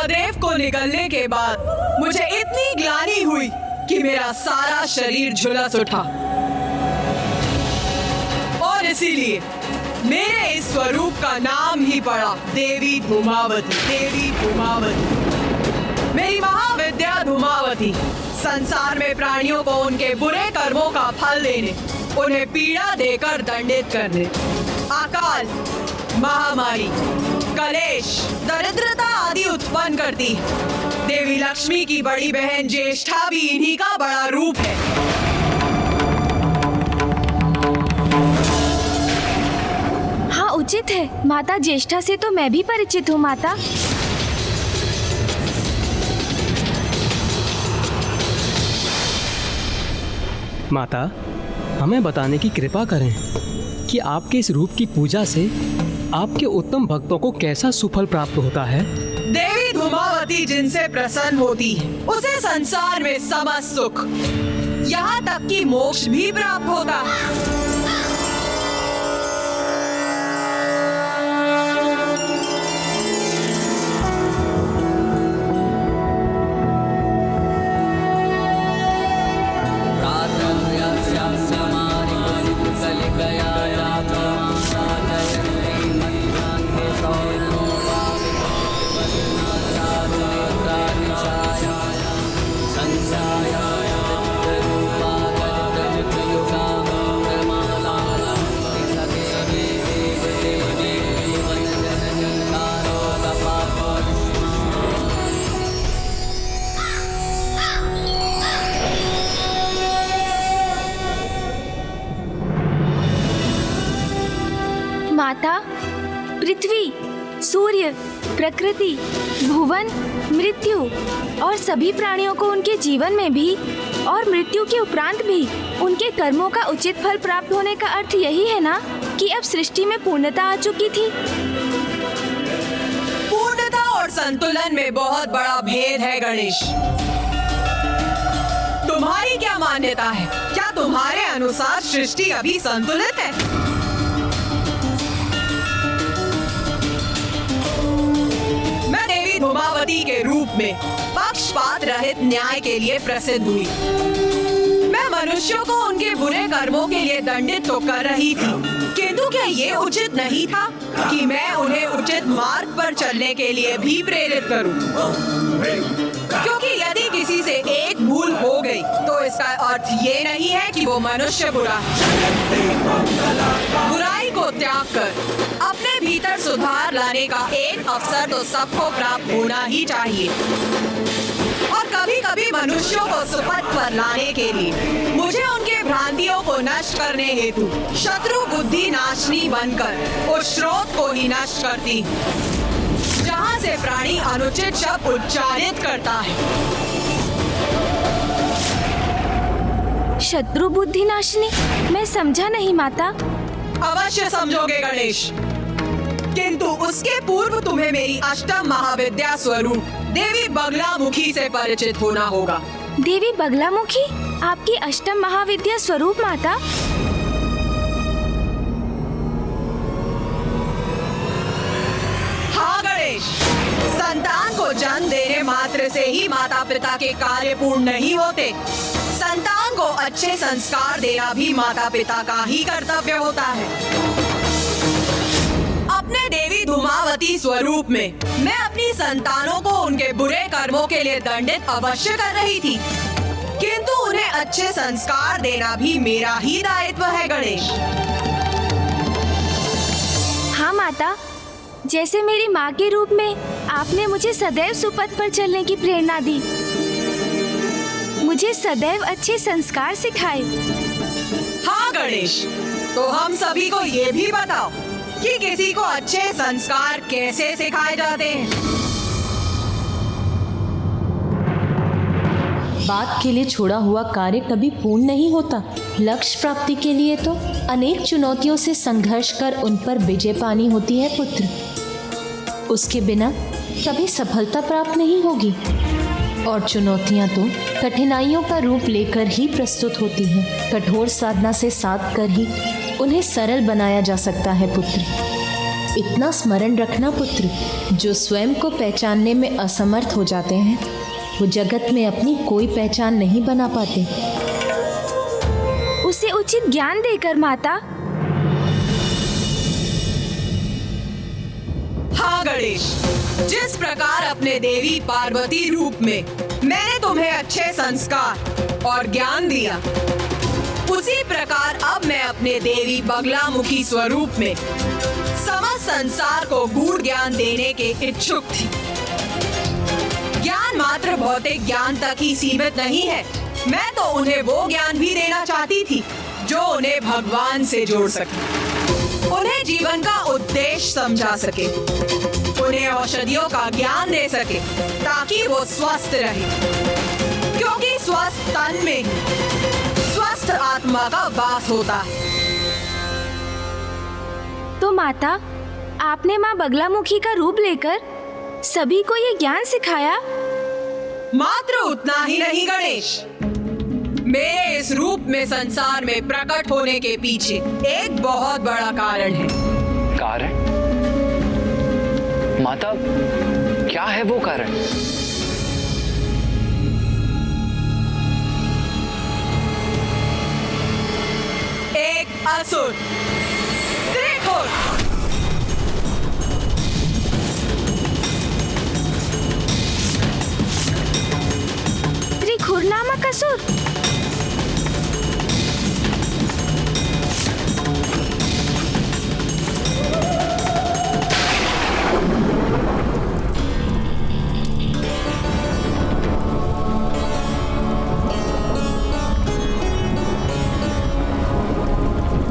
महादेव को निकलने के बाद मुझे इतनी ग्लानि हुई कि मेरा सारा शरीर झुलस उठा और इसीलिए मेरे इस स्वरूप का नाम ही पड़ा देवी धूमावती। देवी धूमावती मेरी महाविद्या धूमावती संसार में प्राणियों को उनके बुरे कर्मों का फल देने, उन्हें पीड़ा देकर दंडित करने, अकाल, महामारी, कलेश, दरिद्रता आदि उत्पन्न करती है। देवी लक्ष्मी की बड़ी बहन ज्येष्ठा भी इन्हीं का बड़ा रूप है। हाँ, उचित है। माता ज्येष्ठा से तो मैं भी परिचित हूँ माता। माता, हमें बताने की कृपा करें कि आपके इस रूप की पूजा से आपके उत्तम भक्तों को कैसा सुफल प्राप्त होता है। देवी धूमावती जिनसे प्रसन्न होती है उसे संसार में समस्त सुख, यहाँ तक कि मोक्ष भी प्राप्त होता है। माता, पृथ्वी, सूर्य, प्रकृति, भुवन, मृत्यु और सभी प्राणियों को उनके जीवन में भी और मृत्यु के उपरांत भी उनके कर्मों का उचित फल प्राप्त होने का अर्थ यही है ना कि अब सृष्टि में पूर्णता आ चुकी थी। पूर्णता और संतुलन में बहुत बड़ा भेद है गणेश। तुम्हारी क्या मान्यता है? क्या तुम्हारे अनुसार सृष्टि अभी संतुलित है? धूमावती के रूप में पक्षपात रहित न्याय के लिए प्रसिद्ध हुई। मैं मनुष्यों को उनके बुरे कर्मों के लिए दंडित तो कर रही थी, किंतु क्या ये उचित नहीं था कि मैं उन्हें उचित मार्ग पर चलने के लिए भी प्रेरित करूं? क्योंकि यदि किसी से एक भूल हो गई तो इसका अर्थ ये नहीं है कि वो मनुष्य बुरा है। बुराई को त्याग कर अपने भीतर सुधार लाने का एक अवसर तो सबको प्राप्त होना ही चाहिए। और कभी कभी मनुष्यों को सुपथ पर लाने के लिए मुझे उनके भ्रांतियों को नष्ट करने हेतु शत्रु बुद्धि नाशनी बनकर उस स्रोत को ही नष्ट करती हूँ जहाँ से प्राणी अनुचित शब्द उच्चारित करता है। शत्रु बुद्धि नाशनी? मैं समझा नहीं माता। अवश्य समझोगे गणेश, किंतु उसके पूर्व तुम्हें मेरी अष्टम महाविद्या स्वरूप देवी बगलामुखी से परिचित होना होगा। देवी बगलामुखी? आपकी अष्टम महाविद्या स्वरूप माता? हाँ गणेश, संतान को जन्म देने मात्र से ही माता पिता के कार्य पूर्ण नहीं होते। संतान को अच्छे संस्कार देना भी माता पिता का ही कर्तव्य होता है। अपने देवी धूमावती स्वरूप में मैं अपनी संतानों को उनके बुरे कर्मों के लिए दंडित अवश्य कर रही थी, किंतु उन्हें अच्छे संस्कार देना भी मेरा ही दायित्व है गणेश। हाँ माता, जैसे मेरी माँ के रूप में आपने मुझे सदैव सुपथ पर चलने की प्रेरणा दी, मुझे सदैव अच्छे संस्कार सिखाए। हाँ गणेश, तो हम सभी को ये भी बताओ कि किसी को अच्छे संस्कार कैसे सिखाए जाते हैं। बात के लिए छोड़ा हुआ कार्य कभी पूर्ण नहीं होता। लक्ष्य प्राप्ति के लिए तो अनेक चुनौतियों से संघर्ष कर उन पर विजय पानी होती है पुत्र। उसके बिना कभी सफलता प्राप्त नहीं होगी। और चुनौतियां तो कठिनाइयों का रूप लेकर ही प्रस्तुत होती हैं। कठोर साधना से साध कर ही उन्हें सरल बनाया जा सकता है पुत्र। इतना स्मरण रखना पुत्र, जो स्वयं को पहचानने में असमर्थ हो जाते हैं वो जगत में अपनी कोई पहचान नहीं बना पाते। उसे उचित ज्ञान देकर माता। हाँ गणेश, जिस प्रकार अपने देवी पार्वती रूप में मैंने तुम्हें अच्छे संस्कार और ज्ञान दिया, उसी प्रकार अब मैं अपने देवी बगलामुखी स्वरूप में समस्त संसार को गूढ़ ज्ञान देने के इच्छुक थी। ज्ञान मात्र भौतिक ज्ञान तक ही सीमित नहीं है। मैं तो उन्हें वो ज्ञान भी देना चाहती थी जो उन्हें भगवान से जोड़ सके, उन्हें जीवन का उद्देश्य समझा सके, उन्हें औषधियों का ज्ञान दे सके ताकि वो स्वस्थ रहे, क्योंकि स्वस्थ तन में स्वस्थ आत्मा का वास होता है। तो माता, आपने माँ बगलामुखी का रूप लेकर सभी को ये ज्ञान सिखाया? मात्र उतना ही नहीं गणेश, मेरे इस रूप में संसार में प्रकट होने के पीछे एक बहुत बड़ा कारण है। कारण? माता, क्या है वो कारण? एक असुर त्रिखुर। त्रिखुर नामक असुर?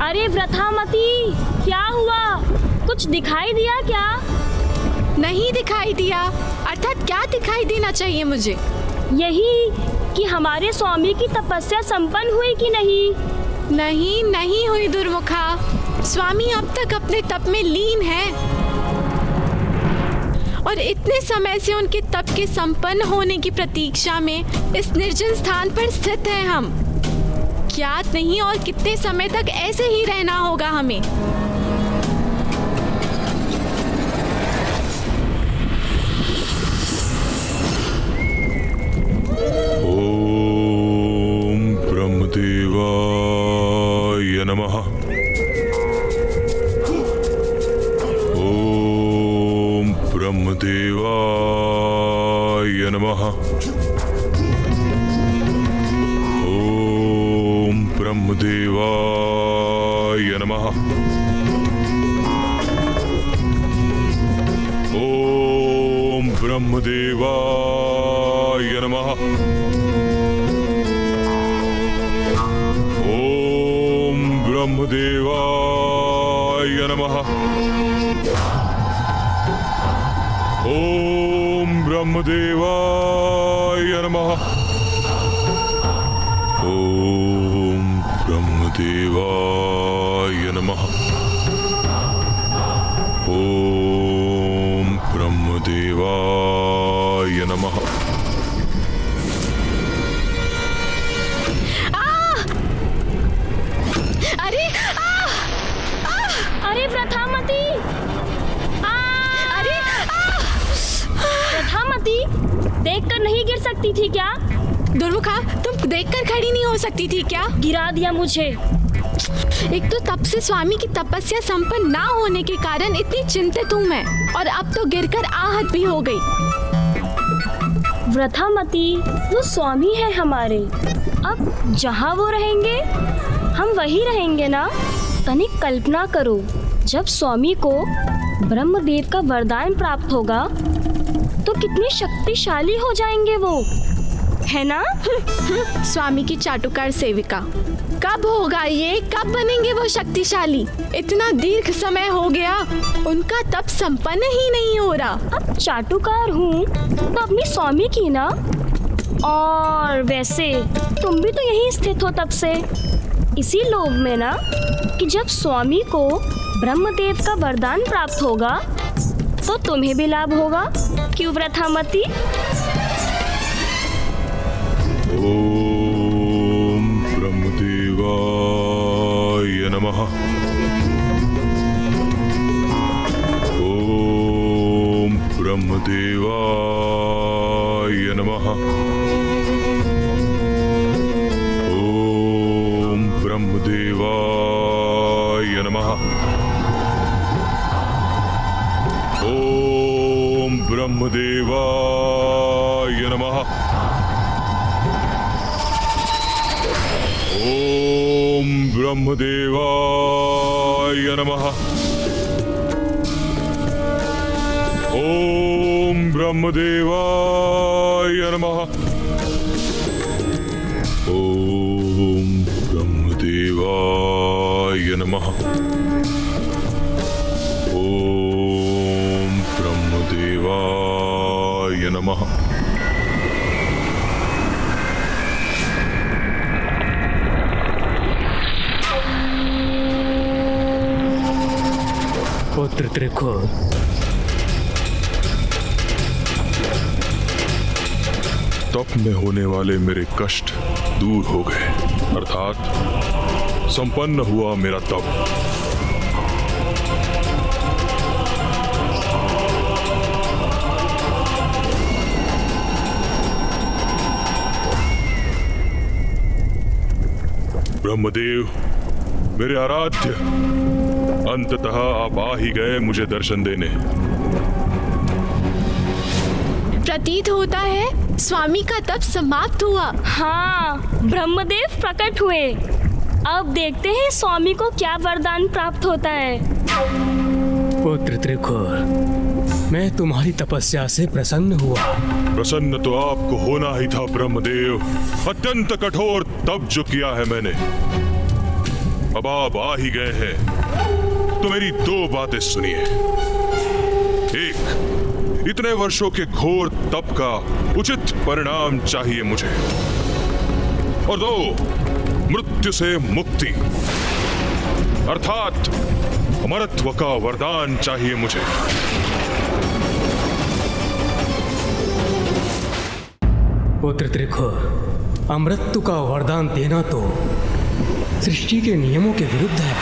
अरे व्रथामती, क्या हुआ? कुछ दिखाई दिया क्या? नहीं दिखाई दिया। अर्थात क्या दिखाई देना चाहिए मुझे? यही कि हमारे स्वामी की तपस्या संपन्न हुई कि नहीं? नहीं, नहीं हुई दुर्मुखा। स्वामी अब तक अपने तप में लीन है और इतने समय से उनके तप के संपन्न होने की प्रतीक्षा में इस निर्जन स्थान पर स्थित हैं हम। ज्ञात नहीं और कितने समय तक ऐसे ही रहना होगा हमें। ओम ब्रह्मदेवाय नमः। ओम ब्रह्मदेवाय नमः। ब्रह्मदेवाय नमः। ओम ब्रह्मदेवाय नमः। ओम ब्रह्मदेवाय नमः। ओम ब्रह्मदेवाय नमः। ब्रह्मदेवाय नमः। ओम ब्रह्मदेवाय नमः। अरे व्रथामती! अरे व्रथामती, देखकर नहीं गिर सकती थी क्या? दुर्मुखा, तुम देखकर खड़ी नहीं हो सकती थी क्या? गिरा दिया मुझे। एक तो तब से स्वामी की तपस्या संपन्न ना होने के कारण इतनी चिंतित हूँ मैं, और अब तो गिरकर आहत भी हो गई। व्रथामती, वो स्वामी है हमारे। अब जहाँ वो रहेंगे हम वही रहेंगे ना। तनिक कल्पना करो, जब स्वामी को ब्रह्मदेव का वरदान प्राप्त होगा तो कितने शक्तिशाली हो जाएंगे वो, है ना? स्वामी की चाटुकार सेविका, कब होगा ये? कब बनेंगे वो शक्तिशाली? इतना दीर्घ समय हो गया, उनका तप संपन्न ही नहीं हो रहा। अब चाटुकार हूँ तो अपनी स्वामी की ना। और वैसे तुम भी तो यहीं स्थित हो तब से, इसी लोभ में ना कि जब स्वामी को ब्रह्मदेव का वरदान प्राप्त होगा तो तुम्हें भी लाभ होगा। क्यों व्रथामती? ओम ब्रह्मदेवाय नमः। ब्रह्मदेवाय नमः। ओम ब्रह्मदेवाय नमः। ओम ब्रह्मदेवाय नमः। ओम ब्रह्मदेवाय नमः। ओम ब्रह्मदेवाय नमः। ओम ब्रह्मदेवाय नमः। ओम ब्रह्मदेवाय नमः। पुत्र त्रिकोण, तप में होने वाले मेरे कष्ट दूर हो गए, अर्थात संपन्न हुआ मेरा तप। ब्रह्मदेव, मेरे आराध्य, अंततः आप आ ही गए मुझे दर्शन देने। प्रतीत होता है स्वामी का तप समाप्त हुआ। हाँ, ब्रह्मदेव प्रकट हुए। अब देखते हैं स्वामी को क्या वरदान प्राप्त होता है। पुत्र त्रिकोण, मैं तुम्हारी तपस्या से प्रसन्न हुआ। प्रसन्न तो आपको होना ही था ब्रह्मदेव। अत्यंत कठोर तप जो किया है मैंने, अब आप आ ही गए हैं तो मेरी दो बातें सुनिए। एक, इतने वर्षों के घोर तप का उचित परिणाम चाहिए मुझे, और दो, मृत्यु से मुक्ति अर्थात अमरत्व का वरदान चाहिए मुझे। पुत्र त्रिकोण, अमृत्यु का वरदान देना तो सृष्टि के नियमों के विरुद्ध है।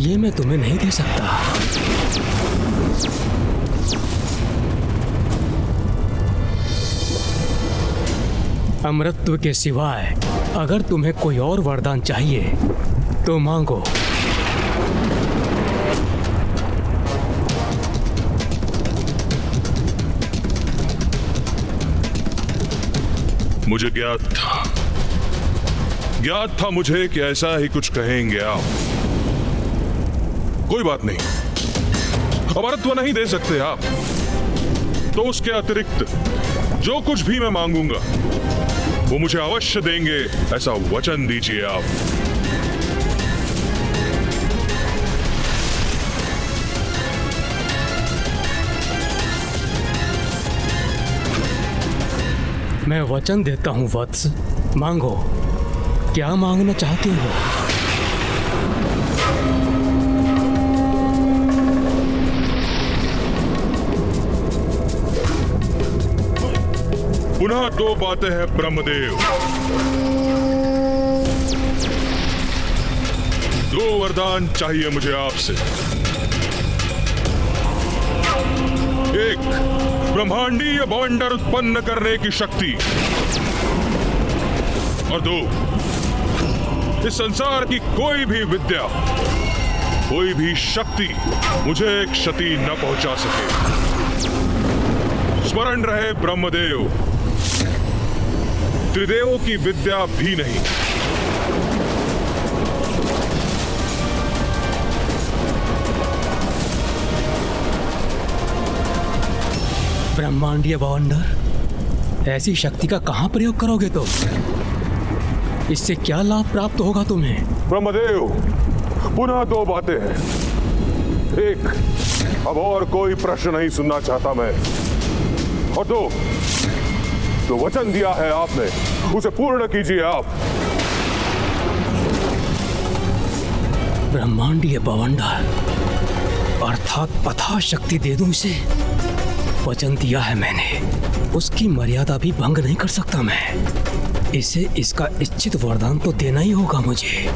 ये मैं तुम्हें नहीं दे सकता। अमृतत्व के सिवाय अगर तुम्हें कोई और वरदान चाहिए तो मांगो। मुझे ज्ञात था मुझे कि ऐसा ही कुछ कहेंगे आप। कोई बात नहीं, अमरत्व नहीं दे सकते आप, तो उसके अतिरिक्त जो कुछ भी मैं मांगूंगा वो मुझे अवश्य देंगे, ऐसा वचन दीजिए आप। मैं वचन देता हूं वत्स, मांगो। क्या मांगना चाहते हो? पुनः दो बातें हैं ब्रह्मदेव, दो वरदान चाहिए मुझे आपसे। एक, ब्रह्मांडीय बवंडर उत्पन्न करने की शक्ति, और दो, इस संसार की कोई भी विद्या, कोई भी शक्ति मुझे क्षति न पहुंचा सके। स्मरण रहे ब्रह्मदेव, त्रिदेवों की विद्या भी नहीं। ब्रह्मांडीय बवंडर, ऐसी शक्ति का कहां प्रयोग करोगे तो? इससे क्या लाभ प्राप्त होगा तुम्हें? ब्रह्मदेव, पुनः दो बातें हैं। एक, अब और कोई प्रश्न नहीं सुनना चाहता मैं, और दो, जो वचन दिया है आपने उसे पूर्ण कीजिए आप। ब्रह्मांडीय बवंडर अर्थात पथा शक्ति दे दूं इसे। वचन दिया है मैंने, उसकी मर्यादा भी भंग नहीं कर सकता मैं। इसे इसका इच्छित वरदान तो देना ही होगा मुझे।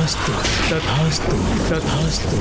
तथास्तु तथास्तु तथास्तु।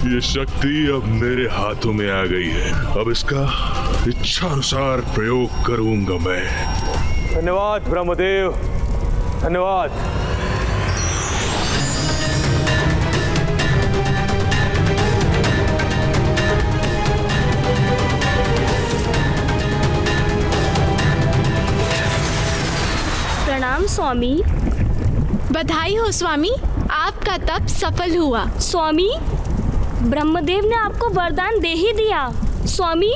ये शक्ति अब मेरे हाथों में आ गई है। अब इसका इच्छानुसार प्रयोग करूंगा मैं। धन्यवाद ब्रह्मदेव, धन्यवाद। प्रणाम स्वामी। बधाई हो स्वामी, आपका तप सफल हुआ। स्वामी, ब्रह्मदेव ने आपको वरदान दे ही दिया। स्वामी,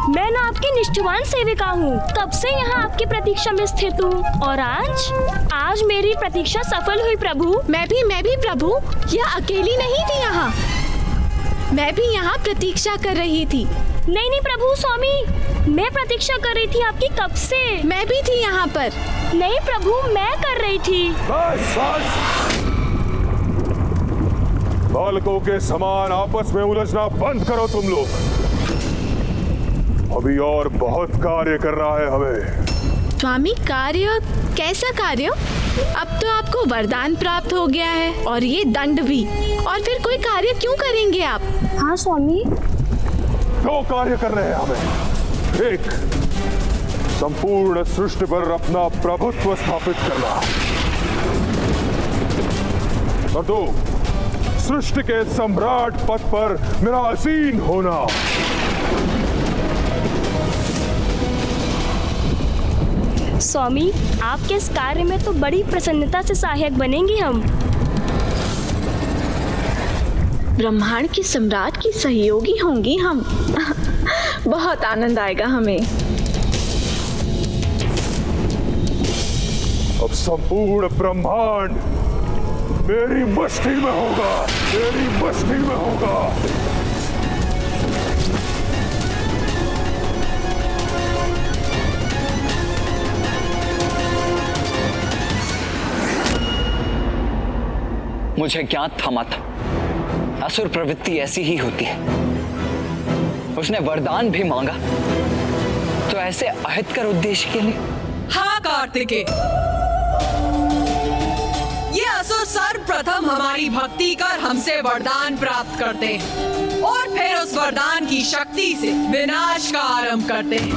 मैं ना आपकी निष्ठावान सेविका हूँ, कब से यहाँ आपकी प्रतीक्षा में स्थित हूँ और आज मेरी प्रतीक्षा सफल हुई प्रभु। मैं भी प्रभु, यह अकेली नहीं थी यहाँ, मैं भी यहाँ प्रतीक्षा कर रही थी। नहीं प्रभु, स्वामी, मैं प्रतीक्षा कर रही थी आपकी कब से। मैं भी थी यहाँ पर। नहीं प्रभु, मैं कर रही थी। बस बस, बालकों के समान आपस में उलझना बंद करो तुम लोग। अभी और बहुत कार्य करना है हमें। स्वामी, कार्य? कैसा कार्य? अब तो आपको वरदान प्राप्त हो गया है और ये दंड भी, और फिर कोई कार्य क्यों करेंगे आप? हाँ स्वामी। 2 कार्य करने हैं हमें। एक, संपूर्ण सृष्टि पर अपना प्रभुत्व स्थापित करना, और 2, सृष्टि के सम्राट पद पर मेरा आसीन होना। स्वामी, आपके इस कार्य में तो बड़ी प्रसन्नता से सहायक बनेंगे हम। ब्रह्मांड के सम्राट की सहयोगी होंगी हम। बहुत आनंद आएगा हमें। अब संपूर्ण ब्रह्मांड मेरी मस्ती में होगा, मेरी मस्ती में होगा। मुझे ज्ञात था माता, असुर प्रवृत्ति ऐसी ही होती है। उसने वरदान भी मांगा तो ऐसे अहितकर उद्देश्य के लिए। हाँ कार्तिकेय, ये असुर सर्वप्रथम हमारी भक्ति कर हमसे वरदान प्राप्त करते हैं और फिर उस वरदान की शक्ति से विनाश का आरंभ करते हैं।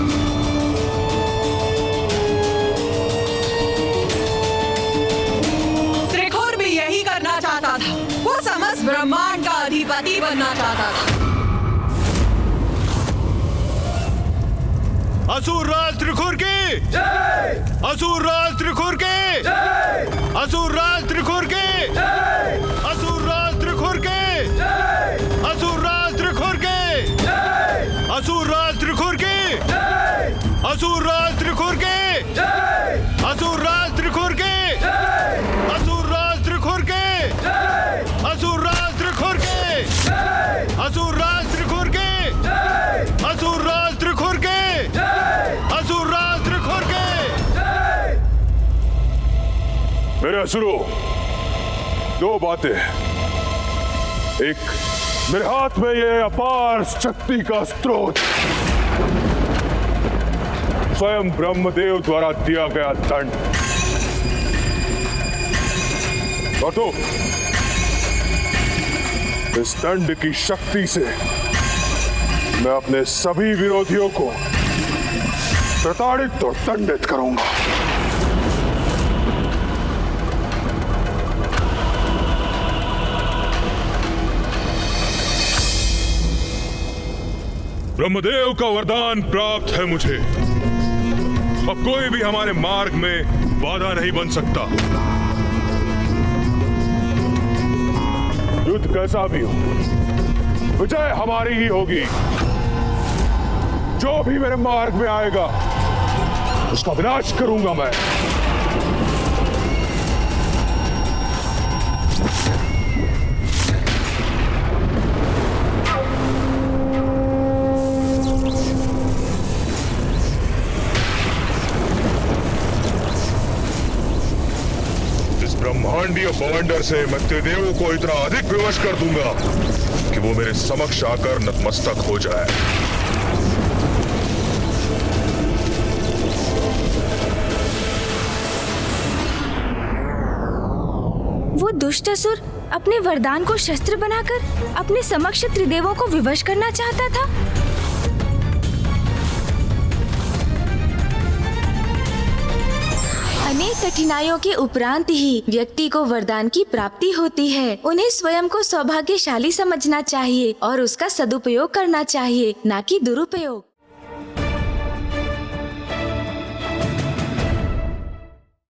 त्रिखुर भी यही करना चाहता था, वो समस्त ब्रह्मांड का अधिपति बनना चाहता था। असुर राज त्रिखुर की जय! असुर राज त्रिखुर की जय! असुर राज त्रिखुर की जय! असुर राज त्रिखुर की जय! असुर राज त्रिखुर की जय! असुर राज त्रिखुर की जय! असुर राज त्रिखुर की जय! असुर राज त्रिखुर की जय! असुर राज त्रिखुर की जय! असुर राज त्रिखुर की जय! असुर राज त्रिखुर की जय! असुर राज त्रिखुर की असुर राज त्रिखुर के। मेरे असुरों, 2 बातें। एक, मेरे हाथ में ये अपार शक्ति का स्रोत, स्वयं ब्रह्मदेव द्वारा दिया गया दंड। और 2, इस दंड की शक्ति से मैं अपने सभी विरोधियों को प्रताड़ित और दंडित करूंगा। ब्रह्मदेव का वरदान प्राप्त है मुझे। अब कोई भी हमारे मार्ग में बाधा नहीं बन सकता। युद्ध कैसा भी हो, विजय हमारी ही होगी। जो भी मेरे मार्ग में आएगा उसका विनाश करूंगा मैं। इस ब्रह्मांडीय बवंडर से मैं त्रिदेवों को इतना अधिक विवश कर दूंगा कि वो मेरे समक्ष आकर नतमस्तक हो जाए। वो दुष्ट असुर अपने वरदान को शस्त्र बनाकर अपने समक्ष त्रिदेवों को विवश करना चाहता था। अनेक कठिनाइयों के उपरांत ही व्यक्ति को वरदान की प्राप्ति होती है। उन्हें स्वयं को सौभाग्यशाली समझना चाहिए और उसका सदुपयोग करना चाहिए, ना कि दुरुपयोग।